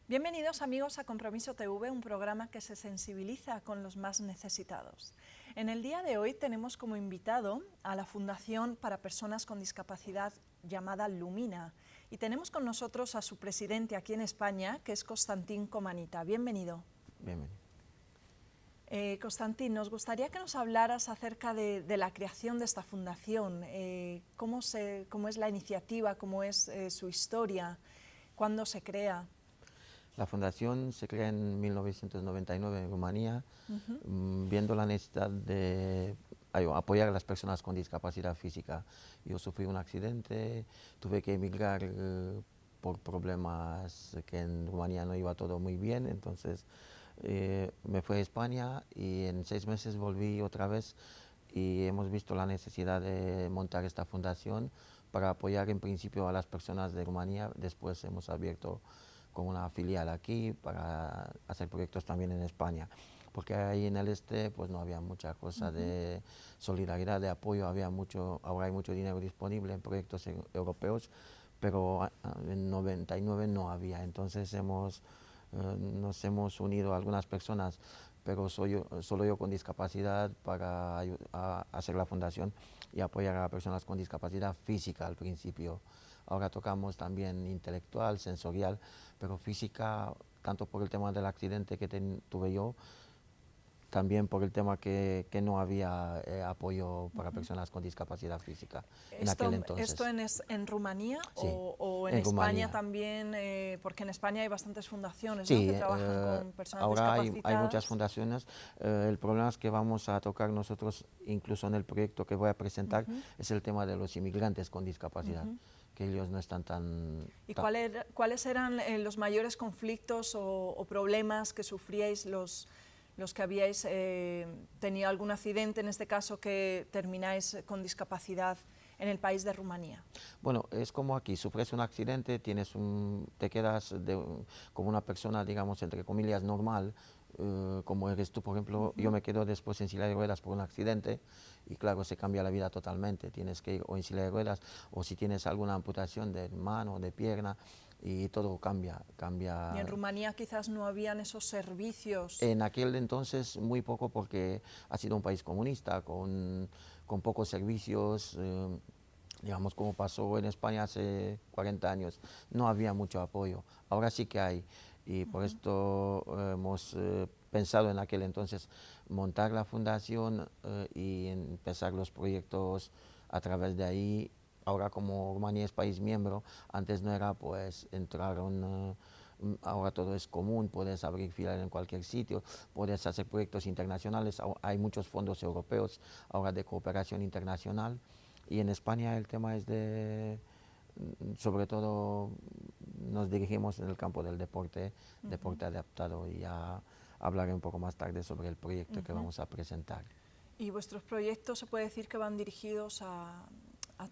Bienvenidos amigos a Compromiso TV, un programa que se sensibiliza con los más necesitados. En el día de hoy tenemos como invitado a la Fundación para Personas con Discapacidad llamada Lumina y tenemos con nosotros a su presidente aquí en España, que es Constantín Comanita. Bienvenido. Bienvenido. Constantín, nos gustaría que nos hablaras acerca de la creación de esta fundación, cómo es la iniciativa, cómo es su historia, cuándo se crea. La fundación se crea en 1999 en Rumanía, viendo la necesidad de apoyar a las personas con discapacidad física. Yo sufrí un accidente, tuve que emigrar por problemas que en Rumanía no iba todo muy bien, entonces me fui a España y en 6 meses volví otra vez y hemos visto la necesidad de montar esta fundación para apoyar en principio a las personas de Rumanía. Después hemos abierto con una filial aquí para hacer proyectos también en España, porque ahí en el este pues no había mucha cosa de solidaridad, de apoyo, ahora hay mucho dinero disponible en proyectos europeos, pero en 99 no había, entonces nos hemos unido a algunas personas, pero solo yo con discapacidad para hacer la fundación y apoyar a personas con discapacidad física al principio. Ahora tocamos también intelectual, sensorial, pero física, tanto por el tema del accidente que tuve yo, también por el tema que no había apoyo para personas con discapacidad física en aquel entonces. ¿Esto en Rumanía sí, o en España Rumanía también? Porque en España hay bastantes fundaciones, sí, ¿no?, que trabajan con personas ahora discapacitadas. hay muchas fundaciones. El problema es que vamos a tocar nosotros, incluso en el proyecto que voy a presentar, es el tema de los inmigrantes con discapacidad. Que ellos no están tan... ¿Y cuáles eran los mayores conflictos o problemas que sufríais los que habíais tenido algún accidente, en este caso que termináis con discapacidad en el país de Rumanía? Bueno, es como aquí, sufres un accidente, te quedas como una persona, digamos, entre comillas, normal, como eres tú, por ejemplo. Yo me quedo después en silla de ruedas por un accidente y claro, se cambia la vida totalmente, tienes que ir o en silla de ruedas o si tienes alguna amputación de mano, de pierna, y todo cambia. ¿Y en Rumanía quizás no habían esos servicios? En aquel entonces muy poco, porque ha sido un país comunista, con pocos servicios, digamos como pasó en España hace 40 años, no había mucho apoyo. Ahora sí que hay, y por esto hemos pensado en aquel entonces montar la fundación y empezar los proyectos a través de ahí. Ahora como Rumanía es país miembro, antes no era pues entrar ahora todo es común, puedes abrir filial en cualquier sitio, puedes hacer proyectos internacionales, hay muchos fondos europeos ahora de cooperación internacional, y en España el tema es sobre todo nos dirigimos en el campo del deporte, deporte adaptado, y ya hablaré un poco más tarde sobre el proyecto que vamos a presentar. ¿Y vuestros proyectos se puede decir que van dirigidos a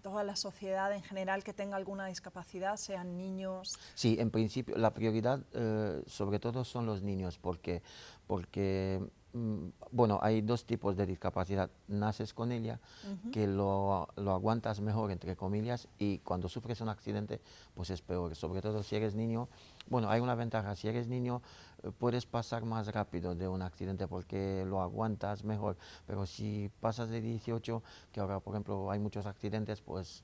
toda la sociedad en general que tenga alguna discapacidad, sean niños? Sí, en principio la prioridad sobre todo son los niños, porque bueno, hay dos tipos de discapacidad. Naces con ella, que lo aguantas mejor, entre comillas, y cuando sufres un accidente, pues es peor. Sobre todo si eres niño, bueno, hay una ventaja, si eres niño puedes pasar más rápido de un accidente porque lo aguantas mejor, pero si pasas de 18, que ahora por ejemplo hay muchos accidentes, pues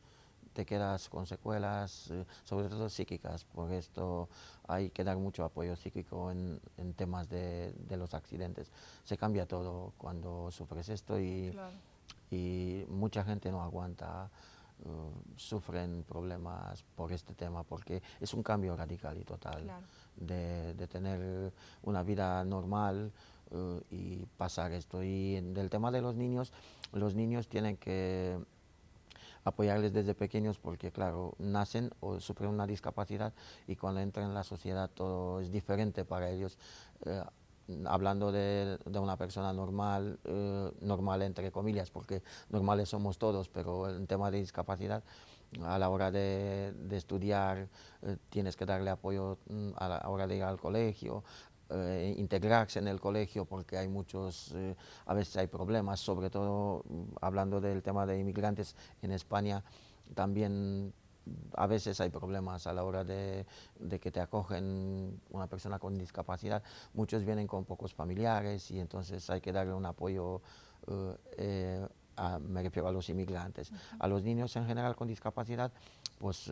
te quedas con secuelas, sobre todo psíquicas. Por esto hay que dar mucho apoyo psíquico en temas de los accidentes. Se cambia todo cuando sufres esto y mucha gente no aguanta, sufren problemas por este tema, porque es un cambio radical y total de tener una vida normal y pasar esto. Y del tema de los niños tienen que... apoyarles desde pequeños porque, claro, nacen o sufren una discapacidad y cuando entran en la sociedad todo es diferente para ellos. Eh, Hablando de una persona normal, normal entre comillas, porque normales somos todos, pero en tema de discapacidad, a la hora de estudiar, tienes que darle apoyo a la hora de ir al colegio, integrarse en el colegio porque hay muchos, a veces hay problemas, sobre todo hablando del tema de inmigrantes en España, también a veces hay problemas a la hora de que te acogen una persona con discapacidad. Muchos vienen con pocos familiares y entonces hay que darle un apoyo, me refiero a los inmigrantes. A los niños en general con discapacidad, pues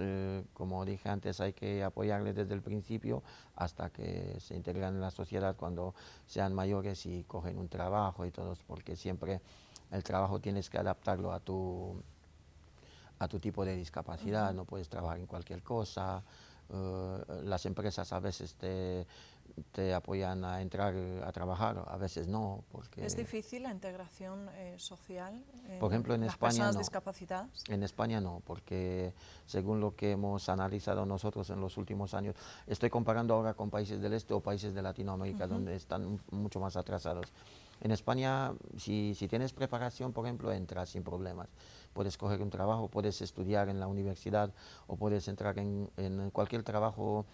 como dije antes, hay que apoyarles desde el principio hasta que se integran en la sociedad cuando sean mayores y cogen un trabajo y todo, porque siempre el trabajo tienes que adaptarlo a tu tipo de discapacidad, no puedes trabajar en cualquier cosa. Las empresas a veces te apoyan a entrar a trabajar, a veces no. Porque, ¿es difícil la integración social por ejemplo, en las España personas no. discapacitadas? En España no, porque según lo que hemos analizado nosotros en los últimos años, estoy comparando ahora con países del este o países de Latinoamérica, donde están mucho más atrasados. En España, si tienes preparación, por ejemplo, entras sin problemas. Puedes coger un trabajo, puedes estudiar en la universidad o puedes entrar en cualquier trabajo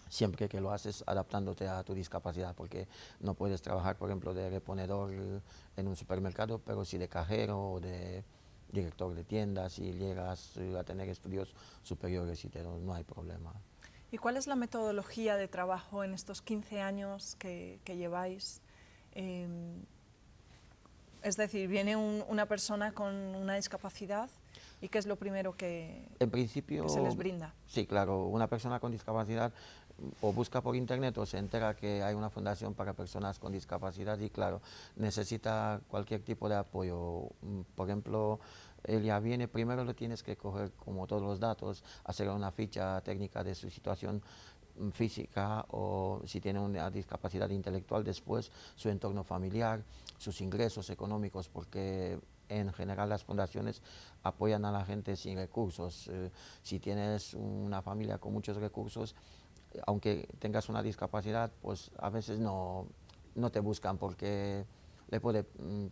siempre que lo haces adaptándote a tu discapacidad, porque no puedes trabajar, por ejemplo, de reponedor en un supermercado, pero sí de cajero o de director de tiendas, si llegas a tener estudios superiores y no hay problema. ¿Y cuál es la metodología de trabajo en estos 15 años que lleváis? Es decir, viene una persona con una discapacidad y ¿qué es lo primero En principio, que se les brinda? sí, claro, una persona con discapacidad o busca por internet o se entera que hay una fundación para personas con discapacidad y claro, necesita cualquier tipo de apoyo. Por ejemplo, él ya viene, primero le tienes que coger como todos los datos, hacer una ficha técnica de su situación física o si tiene una discapacidad intelectual, después su entorno familiar, sus ingresos económicos, porque en general las fundaciones apoyan a la gente sin recursos. Si tienes una familia con muchos recursos, aunque tengas una discapacidad, pues a veces no te buscan porque le puede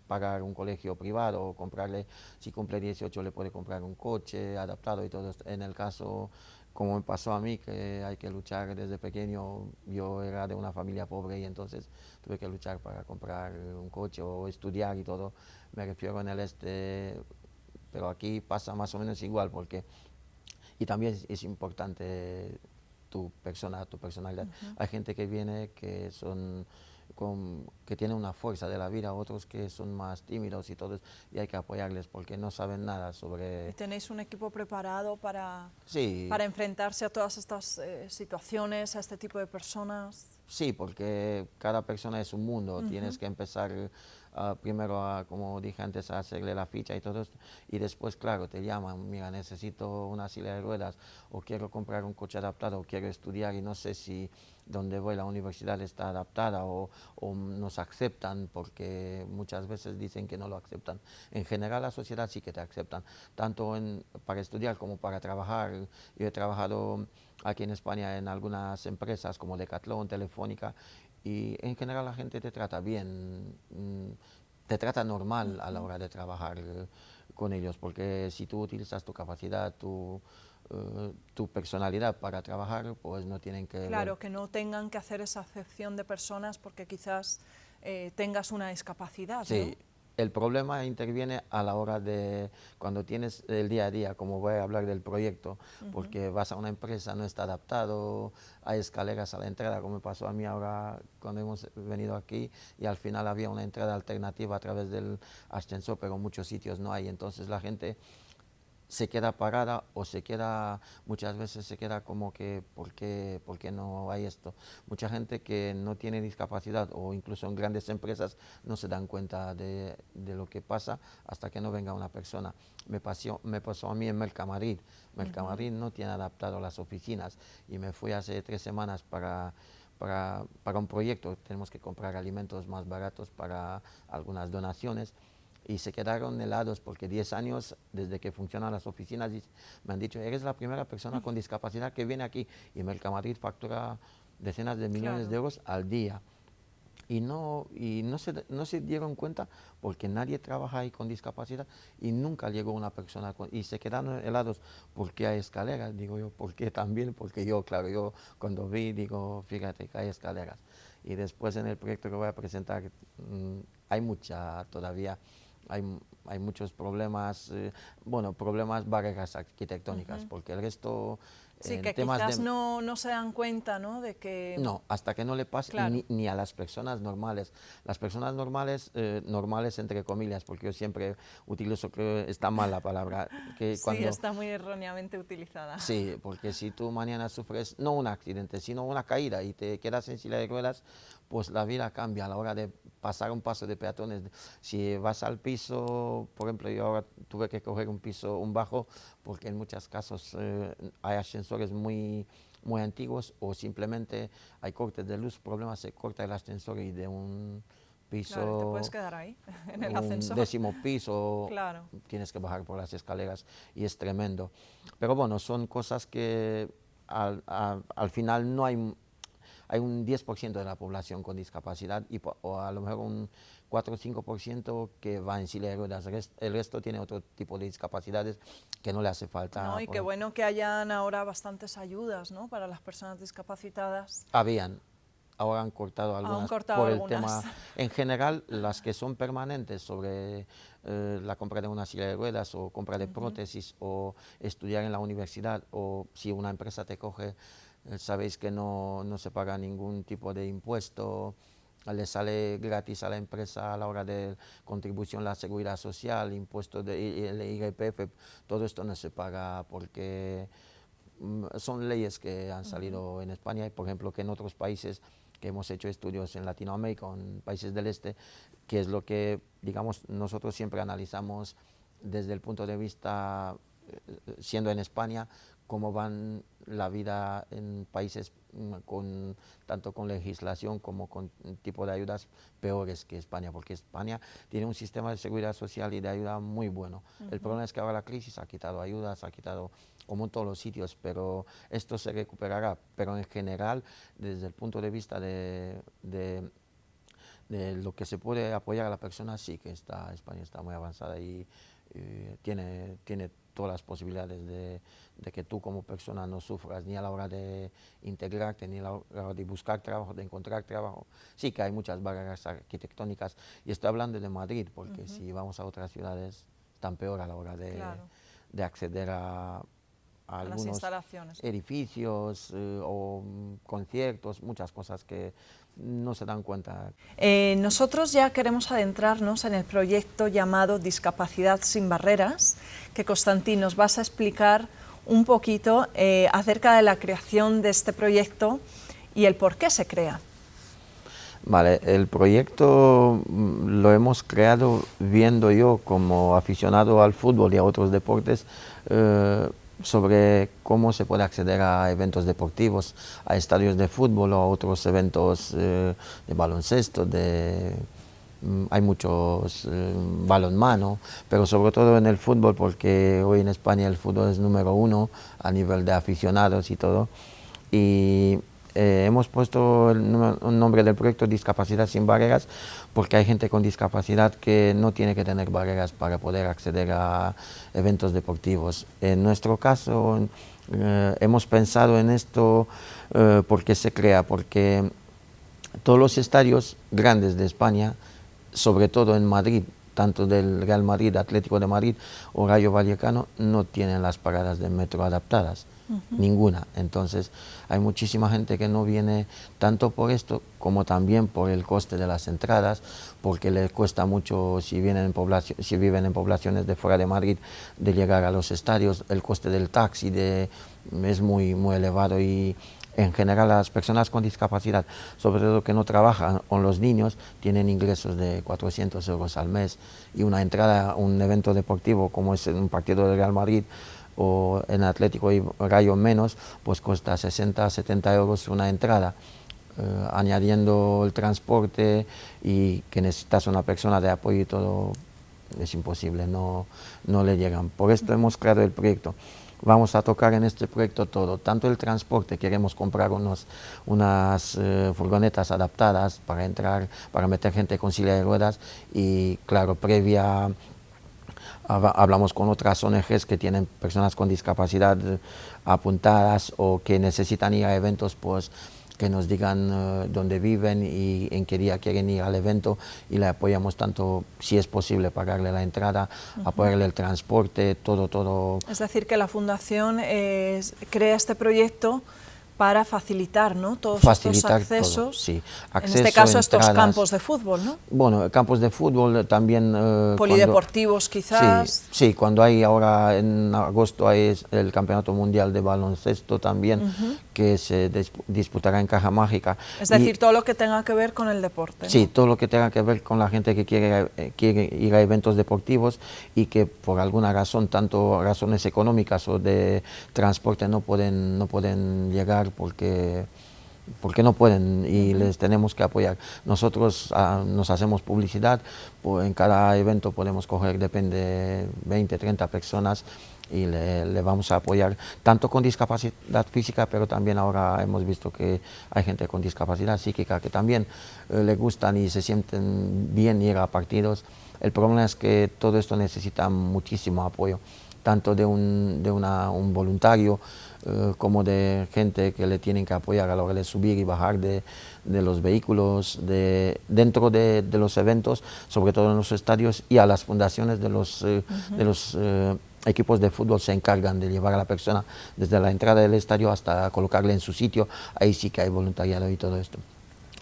pagar un colegio privado o comprarle, si cumple 18 le puede comprar un coche adaptado y todo esto. En el caso, como me pasó a mí, que hay que luchar desde pequeño, yo era de una familia pobre y entonces tuve que luchar para comprar un coche o estudiar y todo. Me refiero en el este, pero aquí pasa más o menos igual porque, y también es importante tu persona, tu personalidad. Hay gente que viene que son que tienen una fuerza de la vida, otros que son más tímidos y todos, y hay que apoyarles porque no saben nada ¿Y sobre... tenéis un equipo preparado Sí, para enfrentarse a todas estas situaciones, a este tipo de personas? sí, porque cada persona es un mundo, tienes que empezar primero a, como dije antes, a hacerle la ficha y todo esto, y después, claro, te llaman, mira, necesito una silla de ruedas, o quiero comprar un coche adaptado, o quiero estudiar y no sé si donde voy la universidad está adaptada o nos aceptan, porque muchas veces dicen que no lo aceptan. En general la sociedad sí que te aceptan, tanto para estudiar como para trabajar. Yo he trabajado aquí en España en algunas empresas como Decathlon, Telefónica, y en general la gente te trata bien, te trata normal a la hora de trabajar con ellos, porque si tú utilizas tu capacidad, tu personalidad para trabajar, pues no tienen que Claro, que no tengan que hacer esa acepción de personas porque quizás tengas una discapacidad, Sí, ¿no? el problema interviene a la hora de cuando tienes el día a día, como voy a hablar del proyecto, porque vas a una empresa, no está adaptado, hay escaleras a la entrada, como me pasó a mí ahora cuando hemos venido aquí, y al final había una entrada alternativa a través del ascensor, pero en muchos sitios no hay, entonces la gente se queda parada o se queda, muchas veces se queda como que, por qué no hay esto? Mucha gente que no tiene discapacidad o incluso en grandes empresas no se dan cuenta de lo que pasa hasta que no venga una persona. Me pasó a mí en Mercamadrid. Mercamadrid no tiene adaptado las oficinas y me fui hace 3 semanas para un proyecto. Tenemos que comprar alimentos más baratos para algunas donaciones y se quedaron helados porque 10 años desde que funcionan las oficinas me han dicho, eres la primera persona con discapacidad que viene aquí, y Mercamadrid factura decenas de millones de euros al día. Y no se dieron cuenta porque nadie trabaja ahí con discapacidad y nunca llegó una persona y se quedaron helados porque hay escaleras. Digo yo, ¿por qué también? Porque yo, claro, yo cuando vi digo, fíjate que hay escaleras. Y después en el proyecto que voy a presentar hay todavía hay muchos problemas, bueno, problemas, barreras arquitectónicas, porque el resto... Sí, que quizás no se dan cuenta, ¿no?, de que... No, hasta que no le pase, claro, ni a las personas normales. Las personas normales, normales entre comillas, porque yo siempre utilizo, creo que está mal la palabra. Que sí, cuando, está muy erróneamente utilizada. sí, porque si tú mañana sufres, no un accidente, sino una caída y te quedas en silla de ruedas, pues la vida cambia a la hora de pasar un paso de peatones. Si vas al piso, por ejemplo, yo ahora tuve que coger un piso, un bajo, porque en muchos casos hay ascensores muy antiguos, o simplemente hay cortes de luz, problemas, se corta el ascensor y de un piso, claro, te puedes quedar ahí, en el ascensor. un 10º piso, claro, tienes que bajar por las escaleras y es tremendo. Pero bueno, son cosas que al final no hay un 10% de la población con discapacidad o a lo mejor un 4 o 5% que va en silla de ruedas. El resto tiene otro tipo de discapacidades que no le hace falta. No, y qué bueno que hayan ahora bastantes ayudas, ¿no?, para las personas discapacitadas. Ahora han cortado algunas por el tema. En general, las que son permanentes sobre la compra de una silla de ruedas o compra de prótesis o estudiar en la universidad, o si una empresa te coge, sabéis que no se paga ningún tipo de impuesto, le sale gratis a la empresa a la hora de contribución a la seguridad social, impuestos el IRPF, todo esto no se paga porque son leyes que han salido en España, y por ejemplo que en otros países que hemos hecho estudios en Latinoamérica o en países del este, que es lo que, digamos, nosotros siempre analizamos desde el punto de vista, siendo en España, cómo van la vida en países tanto con legislación como con tipo de ayudas peores que España, porque España tiene un sistema de seguridad social y de ayuda muy bueno. El problema es que ahora la crisis ha quitado ayudas, ha quitado, como en todos los sitios, pero esto se recuperará. Pero en general, desde el punto de vista de lo que se puede apoyar a la persona, sí que España está muy avanzada y tiene todas las posibilidades de que tú como persona no sufras ni a la hora de integrarte, ni a la hora de buscar trabajo, de encontrar trabajo. Sí que hay muchas barreras arquitectónicas, y estoy hablando de Madrid, porque si vamos a otras ciudades, están peor a la hora de acceder a algunos edificios o conciertos, muchas cosas que no se dan cuenta. Nosotros ya queremos adentrarnos en el proyecto llamado Discapacidad sin Barreras, que Constantín nos vas a explicar un poquito acerca de la creación de este proyecto y el por qué se crea. Vale, el proyecto lo hemos creado viendo yo como aficionado al fútbol y a otros deportes, sobre cómo se puede acceder a eventos deportivos, a estadios de fútbol o a otros eventos de baloncesto, hay muchos balonmano, pero sobre todo en el fútbol, porque hoy en España el fútbol es número 1 a nivel de aficionados y todo. Y hemos puesto un nombre del proyecto Discapacidad sin Barreras, porque hay gente con discapacidad que no tiene que tener barreras para poder acceder a eventos deportivos. En nuestro caso hemos pensado en esto porque se crea, porque todos los estadios grandes de España, sobre todo en Madrid, tanto del Real Madrid, Atlético de Madrid o Rayo Vallecano, no tienen las paradas de metro adaptadas. Ninguna. Entonces hay muchísima gente que no viene tanto por esto como también por el coste de las entradas, porque les cuesta mucho, si viven en poblaciones de fuera de Madrid, de llegar a los estadios. El coste del taxi es muy elevado, y en general las personas con discapacidad, sobre todo que no trabajan, con los niños, tienen ingresos de 400 euros al mes, y una entrada a un evento deportivo como es un partido del Real Madrid o en Atlético y Rayo menos, pues cuesta 60, 70 euros una entrada, añadiendo el transporte y que necesitas una persona de apoyo y todo, es imposible, no le llegan. Por esto hemos creado el proyecto. Vamos a tocar en este proyecto todo, tanto el transporte, queremos comprar unas furgonetas adaptadas para entrar, para meter gente con silla de ruedas y claro, hablamos con otras ONGs que tienen personas con discapacidad apuntadas o que necesitan ir a eventos, pues que nos digan dónde viven y en qué día quieren ir al evento y le apoyamos tanto, si es posible, pagarle la entrada, apoyarle el transporte, todo. Es decir, que la Fundación crea este proyecto para facilitar, ¿no?, todos estos accesos, todo, sí. Acceso, en este caso estos campos de fútbol, ¿no? Bueno, campos de fútbol también... polideportivos quizás. Sí, cuando hay ahora en agosto hay el Campeonato Mundial de Baloncesto también, que se disputará en Caja Mágica. Es decir, todo lo que tenga que ver con el deporte, ¿no? Sí, todo lo que tenga que ver con la gente que quiere ir a eventos deportivos y que por alguna razón, tanto razones económicas o de transporte, no pueden llegar porque no pueden y les tenemos que apoyar. Nosotros nos hacemos publicidad, pues en cada evento podemos coger, depende, 20, 30 personas y le vamos a apoyar, tanto con discapacidad física, pero también ahora hemos visto que hay gente con discapacidad psíquica que también le gustan y se sienten bien ir a partidos. El problema es que todo esto necesita muchísimo apoyo, tanto de un voluntario, como de gente que le tienen que apoyar a la hora de subir y bajar de los vehículos, dentro de los eventos, sobre todo en los estadios, y a las fundaciones de los equipos de fútbol se encargan de llevar a la persona desde la entrada del estadio hasta colocarle en su sitio. Ahí sí que hay voluntariado y todo esto.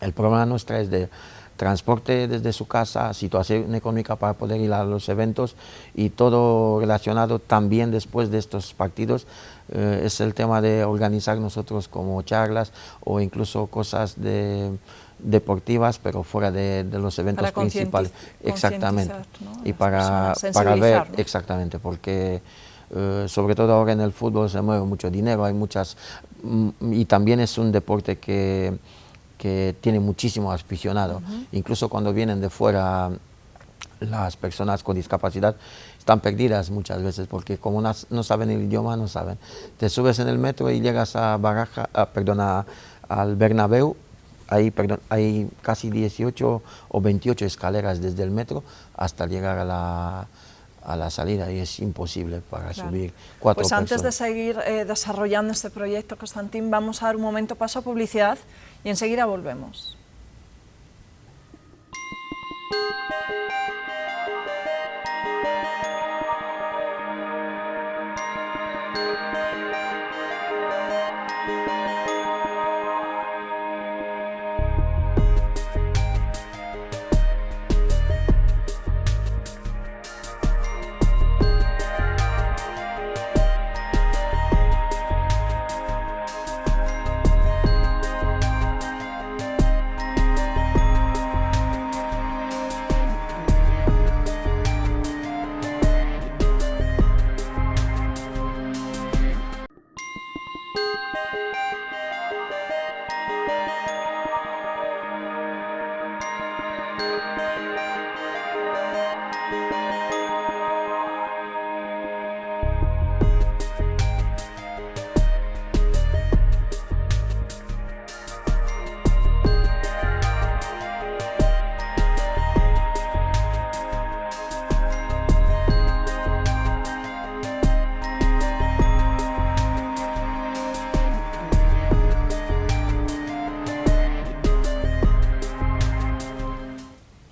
El problema nuestro es de transporte desde su casa, situación económica para poder ir a los eventos y todo relacionado también después de estos partidos. Es el tema de organizar nosotros como charlas o incluso cosas deportivas, pero fuera de los eventos principales. Exactamente. ¿No? Y para ver, ¿no? Exactamente, porque sobre todo ahora en el fútbol se mueve mucho dinero, hay muchas, y también es un deporte que tiene muchísimos aficionados. Incluso cuando vienen de fuera, las personas con discapacidad están perdidas muchas veces porque como no saben el idioma, no saben. Te subes en el metro y llegas al Bernabéu, hay casi 18 o 28 escaleras desde el metro hasta llegar a la salida y es imposible para subir 4 personas. Antes de seguir desarrollando este proyecto, Constantín, vamos a dar un momento paso a publicidad y enseguida volvemos.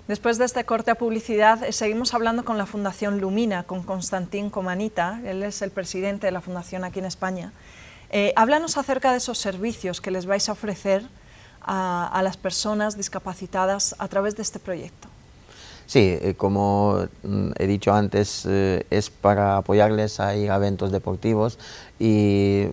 Después de este corte a publicidad, seguimos hablando con la Fundación Lumina, con Constantín Comanita, él es el presidente de la Fundación aquí en España. Háblanos acerca de esos servicios que les vais a ofrecer a las personas discapacitadas a través de este proyecto. Sí, como he dicho antes, es para apoyarles a ir a eventos deportivos y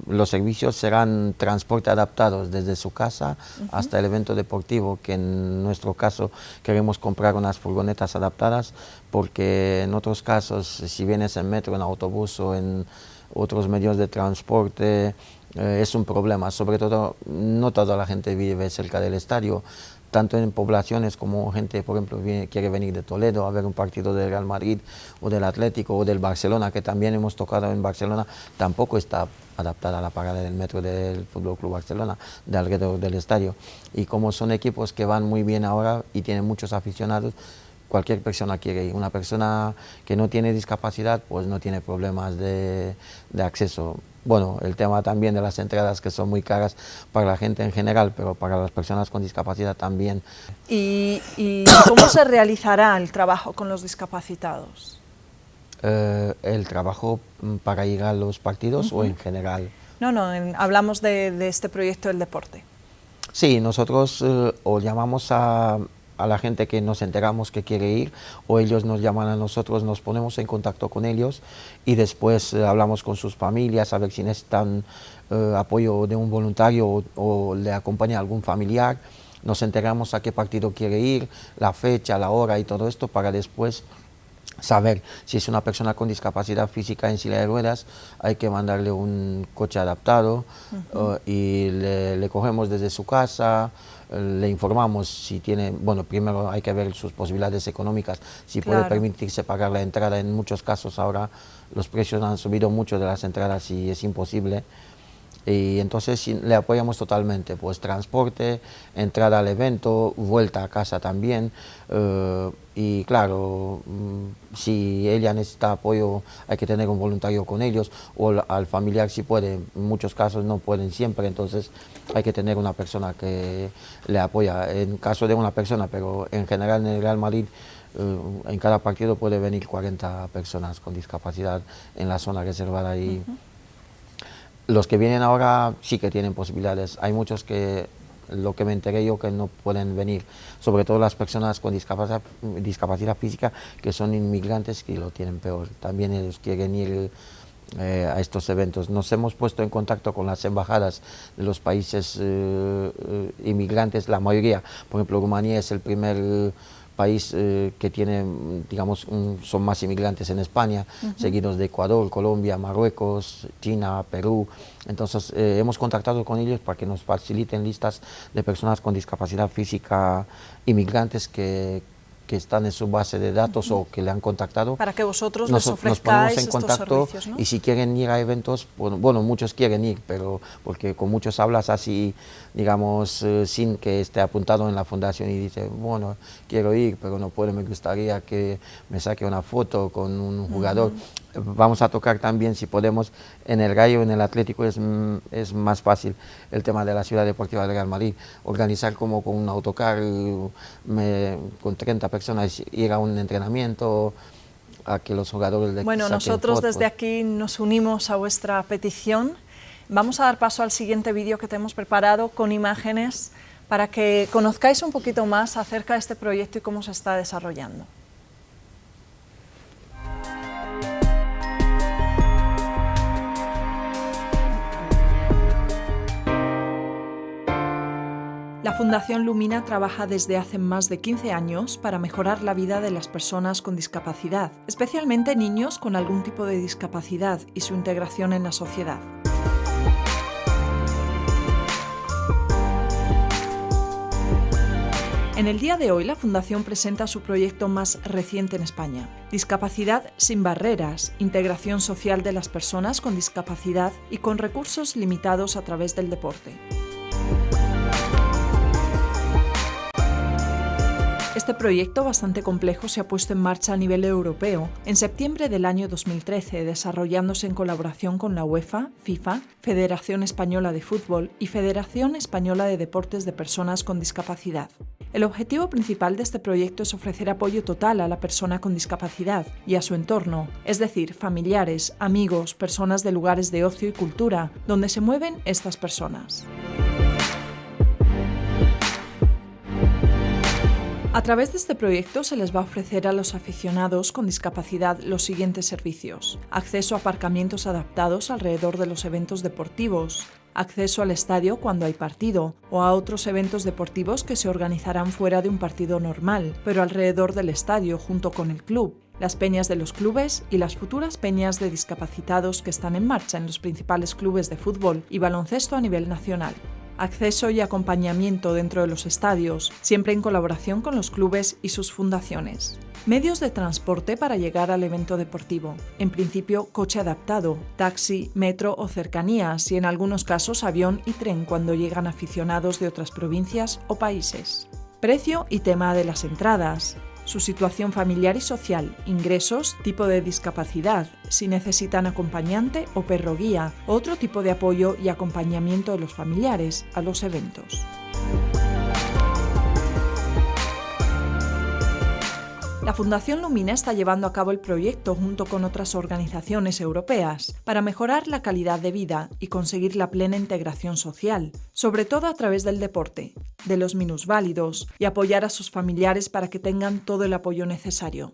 los servicios serán transporte adaptados desde su casa hasta el evento deportivo, que en nuestro caso queremos comprar unas furgonetas adaptadas, porque en otros casos, si vienes en metro, en autobús o en otros medios de transporte, es un problema. Sobre todo, no toda la gente vive cerca del estadio, tanto en poblaciones como gente, por ejemplo, quiere venir de Toledo a ver un partido del Real Madrid o del Atlético o del Barcelona, que también hemos tocado en Barcelona, tampoco está adaptada a la parada del metro del Fútbol Club Barcelona, de alrededor del estadio. Y como son equipos que van muy bien ahora y tienen muchos aficionados, cualquier persona quiere ir. Una persona que no tiene discapacidad, pues no tiene problemas de acceso. Bueno, el tema también de las entradas, que son muy caras para la gente en general, pero para las personas con discapacidad también. ¿Y cómo se realizará el trabajo con los discapacitados? ¿El trabajo para ir a los partidos o en general? No, hablamos de este proyecto del deporte. Sí, nosotros o llamamos a la gente que nos enteramos que quiere ir, o ellos nos llaman a nosotros, nos ponemos en contacto con ellos y después hablamos con sus familias a ver si necesitan apoyo de un voluntario o le acompaña algún familiar. Nos enteramos a qué partido quiere ir, la fecha, la hora y todo esto, para después saber si es una persona con discapacidad física en silla de ruedas, hay que mandarle un coche adaptado y le cogemos desde su casa, le informamos si tiene, bueno, primero hay que ver sus posibilidades económicas, si puede permitirse pagar la entrada. En muchos casos ahora los precios han subido mucho de las entradas y es imposible. Y entonces le apoyamos totalmente, pues transporte, entrada al evento, vuelta a casa también, y claro, si ella necesita apoyo hay que tener un voluntario con ellos, o al familiar si puede. En muchos casos no pueden siempre, entonces hay que tener una persona que le apoya, en caso de una persona, pero en general en el Real Madrid en cada partido puede venir 40 personas con discapacidad en la zona reservada y los que vienen ahora sí que tienen posibilidades. Hay muchos que, lo que me enteré yo, que no pueden venir, sobre todo las personas con discapacidad física, que son inmigrantes, que lo tienen peor. También ellos quieren ir a estos eventos. Nos hemos puesto en contacto con las embajadas de los países inmigrantes, la mayoría. Por ejemplo, Rumanía es el primer país que tiene, digamos, son más inmigrantes en España, seguidos de Ecuador, Colombia, Marruecos, China, Perú. Entonces hemos contactado con ellos para que nos faciliten listas de personas con discapacidad física inmigrantes que están en su base de datos o que le han contactado. Para que vosotros les ofrezcáis nos ponemos en estos contacto, servicios, ¿no? y si quieren ir a eventos, bueno, muchos quieren ir, pero porque con muchos hablas así, digamos, sin que esté apuntado en la fundación y dice, bueno, quiero ir, pero no puedo, me gustaría que me saque una foto con un jugador. Vamos a tocar también, si podemos, en el Rayo, en el Atlético es más fácil el tema de la Ciudad Deportiva del Real Madrid, organizar como con un autocar con 30 personas, ir a un entrenamiento, a que los jugadores le Bueno, saquen nosotros fotos. desde aquí nos unimos a vuestra petición. Vamos a dar paso al siguiente vídeo que te hemos preparado con imágenes para que conozcáis un poquito más acerca de este proyecto y cómo se está desarrollando. La Fundación Lumina trabaja desde hace más de 15 años para mejorar la vida de las personas con discapacidad, especialmente niños con algún tipo de discapacidad y su integración en la sociedad. En el día de hoy, la Fundación presenta su proyecto más reciente en España: Discapacidad sin barreras, integración social de las personas con discapacidad y con recursos limitados a través del deporte. Este proyecto, bastante complejo, se ha puesto en marcha a nivel europeo en septiembre del año 2013, desarrollándose en colaboración con la UEFA, FIFA, Federación Española de Fútbol y Federación Española de Deportes de Personas con Discapacidad. El objetivo principal de este proyecto es ofrecer apoyo total a la persona con discapacidad y a su entorno, es decir, familiares, amigos, personas de lugares de ocio y cultura, donde se mueven estas personas. A través de este proyecto se les va a ofrecer a los aficionados con discapacidad los siguientes servicios: acceso a aparcamientos adaptados alrededor de los eventos deportivos, acceso al estadio cuando hay partido o a otros eventos deportivos que se organizarán fuera de un partido normal, pero alrededor del estadio junto con el club, las peñas de los clubes y las futuras peñas de discapacitados que están en marcha en los principales clubes de fútbol y baloncesto a nivel nacional. acceso y acompañamiento dentro de los estadios, siempre en colaboración con los clubes y sus fundaciones. Medios de transporte para llegar al evento deportivo. En principio, coche adaptado, taxi, metro o cercanías y en algunos casos avión y tren cuando llegan aficionados de otras provincias o países. Precio y tema de las entradas. Su situación familiar y social, ingresos, tipo de discapacidad, si necesitan acompañante o perro guía, otro tipo de apoyo y acompañamiento de los familiares a los eventos. La Fundación Lumina está llevando a cabo el proyecto junto con otras organizaciones europeas para mejorar la calidad de vida y conseguir la plena integración social, sobre todo a través del deporte, de los minusválidos y apoyar a sus familiares para que tengan todo el apoyo necesario.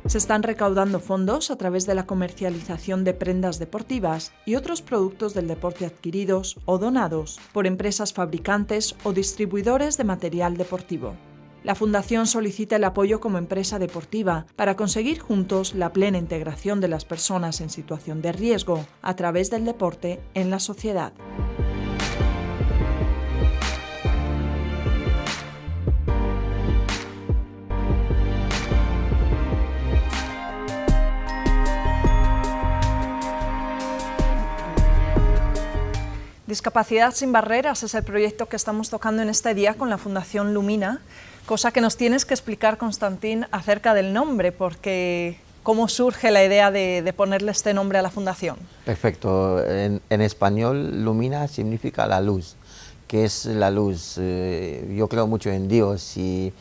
Se están recaudando fondos a través de la comercialización de prendas deportivas y otros productos del deporte adquiridos o donados por empresas fabricantes o distribuidores de material deportivo. La Fundación solicita el apoyo como empresa deportiva para conseguir juntos la plena integración de las personas en situación de riesgo a través del deporte en la sociedad. Discapacidad sin barreras es el proyecto que estamos tocando en este día con la Fundación Lumina, cosa que nos tienes que explicar, Constantín, acerca del nombre, porque ¿cómo surge la idea de ponerle este nombre a la Fundación? Perfecto. En español, Lumina significa la luz. ¿Qué es la luz? Yo creo mucho en Dios y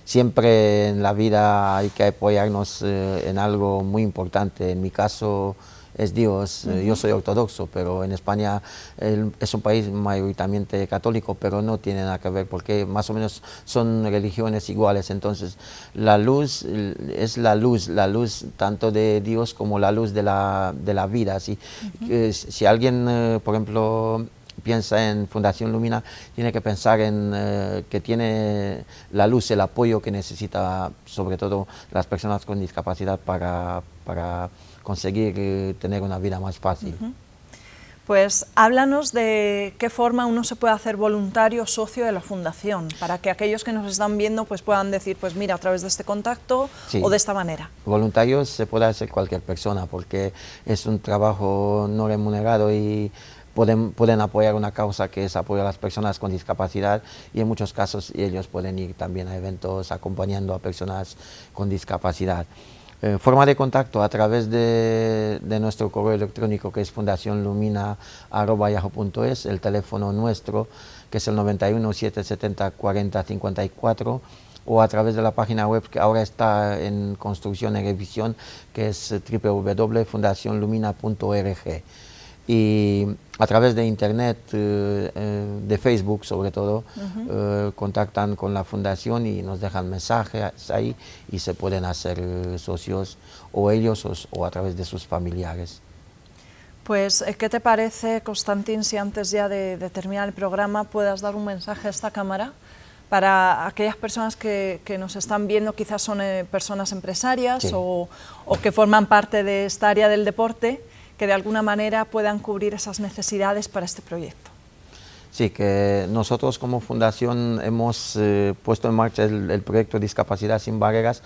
siempre en la vida hay que apoyarnos en algo muy importante. En mi caso es Dios. Yo soy ortodoxo, pero en España es un país mayoritariamente católico, pero no tiene nada que ver porque más o menos son religiones iguales. Entonces la luz es la luz tanto de Dios como la luz de la vida. ¿Sí? Si alguien, por ejemplo, piensa en Fundación Lumina, tiene que pensar en que tiene la luz, el apoyo que necesita, sobre todo las personas con discapacidad para conseguir tener una vida más fácil. Pues háblanos de qué forma uno se puede hacer voluntario socio de la Fundación, para que aquellos que nos están viendo pues puedan decir, pues mira, a través de este contacto o de esta manera. Voluntarios se puede hacer cualquier persona, porque es un trabajo no remunerado y pueden apoyar una causa que es apoyo a las personas con discapacidad, y en muchos casos ellos pueden ir también a eventos acompañando a personas con discapacidad. Forma de contacto a través de nuestro correo electrónico, que es fundacionlumina@yahoo.es, el teléfono nuestro, que es el 91 770 40 54, o a través de la página web que ahora está en construcción y revisión, que es www.fundacionlumina.org. Y a través de internet, de Facebook sobre todo, contactan con la fundación y nos dejan mensajes ahí y se pueden hacer socios, o ellos o a través de sus familiares. Pues, ¿qué te parece, Constantín, si antes ya de terminar el programa puedas dar un mensaje a esta cámara para aquellas personas que nos están viendo, quizás son personas empresarias o que forman parte de esta área del deporte, que de alguna manera puedan cubrir esas necesidades para este proyecto? Sí, que nosotros como fundación hemos puesto en marcha el proyecto Discapacidad sin Barreras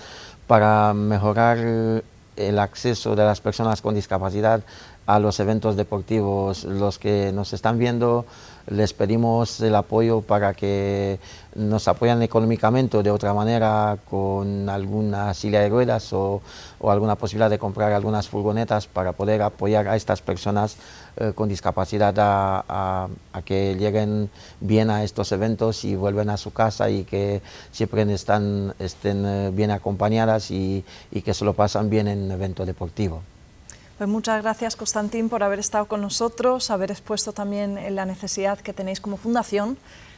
para mejorar el acceso de las personas con discapacidad a los eventos deportivos. Los que nos están viendo, les pedimos el apoyo para que nos apoyen económicamente o de otra manera con alguna silla de ruedas o alguna posibilidad de comprar algunas furgonetas para poder apoyar a estas personas con discapacidad a que lleguen bien a estos eventos y vuelvan a su casa, y que siempre estén bien acompañadas y que se lo pasan bien en un evento deportivo. Pues muchas gracias, Constantín, por haber estado con nosotros, haber expuesto también la necesidad que tenéis como fundación.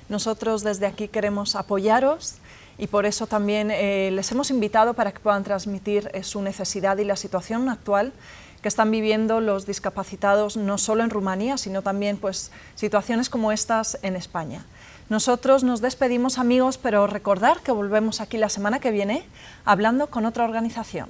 Nosotros desde aquí queremos apoyaros y por eso también les hemos invitado para que puedan transmitir su necesidad y la situación actual que están viviendo los discapacitados, no solo en Rumanía, sino también pues, situaciones como estas en España. Nosotros nos despedimos, amigos, pero recordar que volvemos aquí la semana que viene hablando con otra organización.